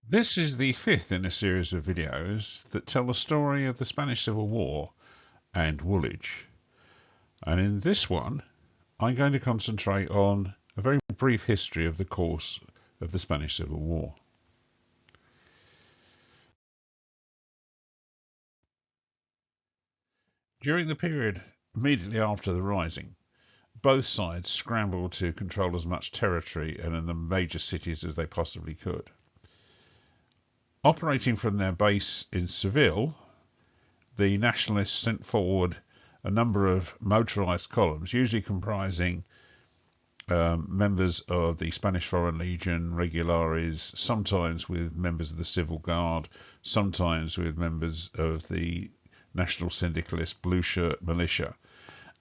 This is the fifth in a series of videos that tell the story of the Spanish Civil War and Woolwich. And in this one, I'm going to concentrate on a very brief history of the course of the Spanish Civil War. During the period immediately after the Rising, both sides scrambled to control as much territory and in the major cities as they possibly could. Operating from their base in Seville, the nationalists sent forward a number of motorized columns, usually comprising members of the Spanish Foreign Legion, regulares, sometimes with members of the Civil Guard, sometimes with members of the National Syndicalist Blue Shirt Militia.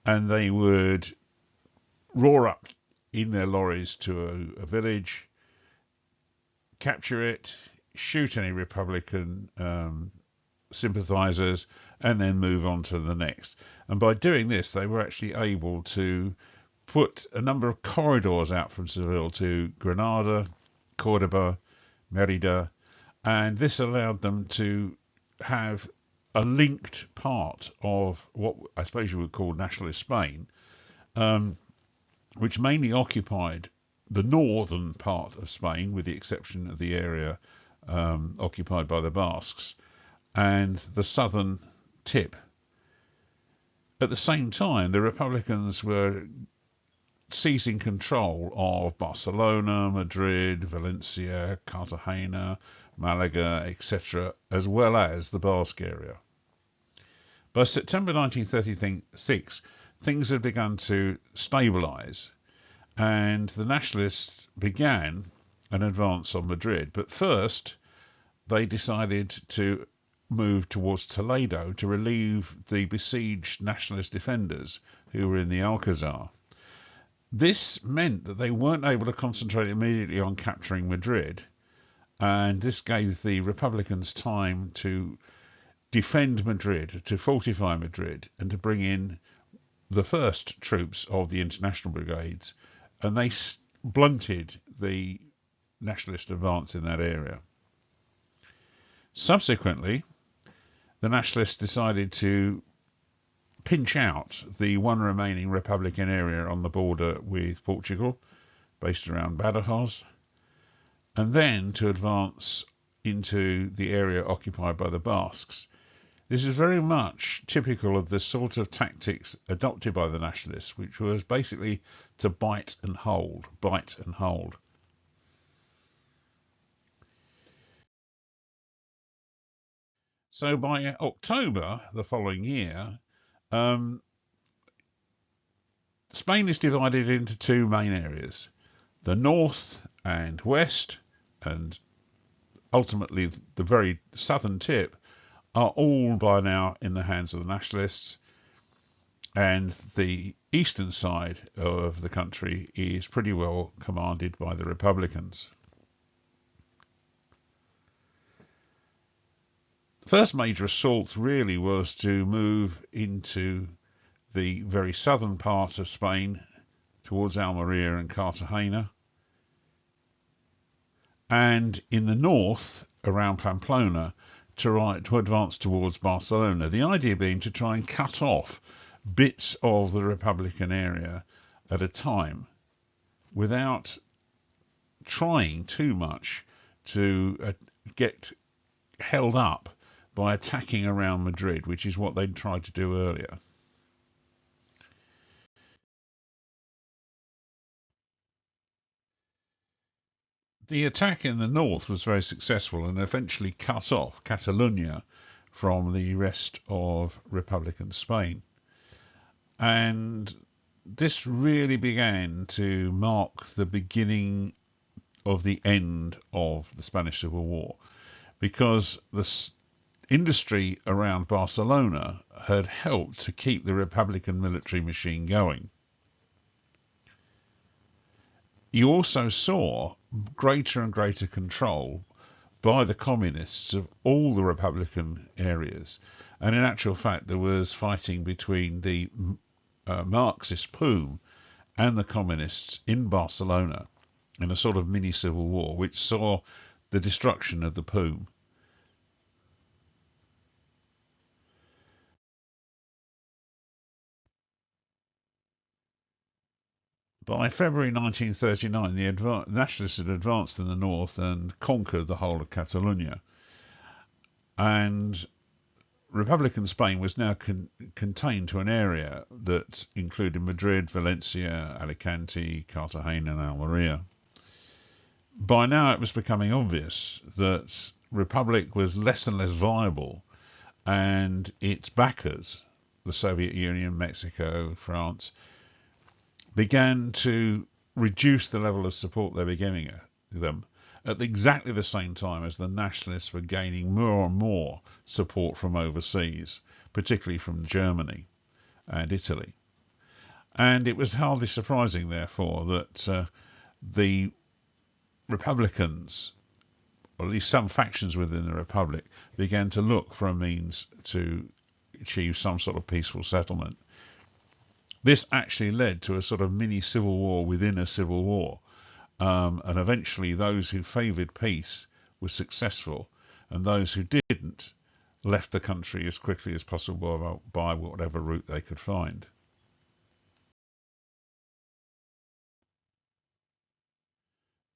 And they would roar up in their lorries to a village, capture it, shoot any Republican sympathizers, and then move on to the next. And by doing this, they were actually able to put a number of corridors out from Seville to Granada, Cordoba, Merida, and this allowed them to have a linked part of what I suppose you would call nationalist Spain, which mainly occupied the northern part of Spain, with the exception of the area occupied by the Basques, and the southern tip. At the same time, the Republicans were seizing control of Barcelona, Madrid, Valencia, Cartagena, Malaga, etc., as well as the Basque area. By September 1936, things had begun to stabilise, and the nationalists began an advance on Madrid. But first, they decided to move towards Toledo to relieve the besieged nationalist defenders who were in the Alcazar. This meant that they weren't able to concentrate immediately on capturing Madrid, and this gave the Republicans time to defend Madrid, to fortify Madrid, and to bring in the first troops of the international brigades, and they blunted the nationalist advance in that area. Subsequently, the nationalists decided to pinch out the one remaining Republican area on the border with Portugal, based around Badajoz, and then to advance into the area occupied by the Basques. This is very much typical of the sort of tactics adopted by the nationalists, which was basically to bite and hold, bite and hold. So by October the following year, Spain is divided into two main areas, the north and west, and ultimately the very southern tip, are all by now in the hands of the nationalists, and the eastern side of the country is pretty well commanded by the Republicans. The first major assault really was to move into the very southern part of Spain towards Almeria and Cartagena, and in the north around Pamplona to advance towards Barcelona. The idea being to try and cut off bits of the Republican area at a time without trying too much to get held up by attacking around Madrid, which is what they'd tried to do earlier. The attack in the north was very successful and eventually cut off Catalonia from the rest of Republican Spain. And this really began to mark the beginning of the end of the Spanish Civil War, because the industry around Barcelona had helped to keep the Republican military machine going. You also saw greater and greater control by the communists of all the Republican areas, and in actual fact there was fighting between the Marxist POUM and the communists in Barcelona in a sort of mini civil war, which saw the destruction of the Poom. By February 1939, the nationalists had advanced in the north and conquered the whole of Catalonia. And Republican Spain was now contained to an area that included Madrid, Valencia, Alicante, Cartagena, and Almeria. By now, it was becoming obvious that Republic was less and less viable, and its backers, the Soviet Union, Mexico, France, began to reduce the level of support they were giving them at exactly the same time as the nationalists were gaining more and more support from overseas, particularly from Germany and Italy. And it was hardly surprising, therefore, that the Republicans, or at least some factions within the Republic, began to look for a means to achieve some sort of peaceful settlement. This actually led to a sort of mini civil war within a civil war. And eventually those who favoured peace were successful, and those who didn't left the country as quickly as possible by whatever route they could find.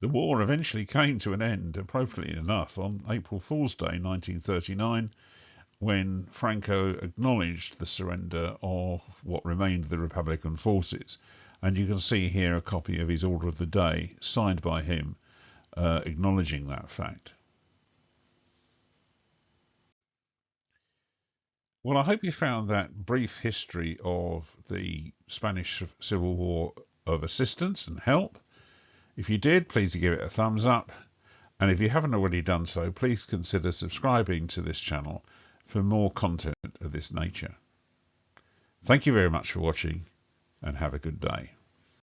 The war eventually came to an end, appropriately enough, on April Fool's Day 1939, when Franco acknowledged the surrender of what remained of the Republican forces. And you can see here a copy of his Order of the Day, signed by him, acknowledging that fact. Well, I hope you found that brief history of the Spanish Civil War of assistance and help. If you did, please give it a thumbs up. And if you haven't already done so, please consider subscribing to this channel for more content of this nature. Thank you very much for watching, and have a good day.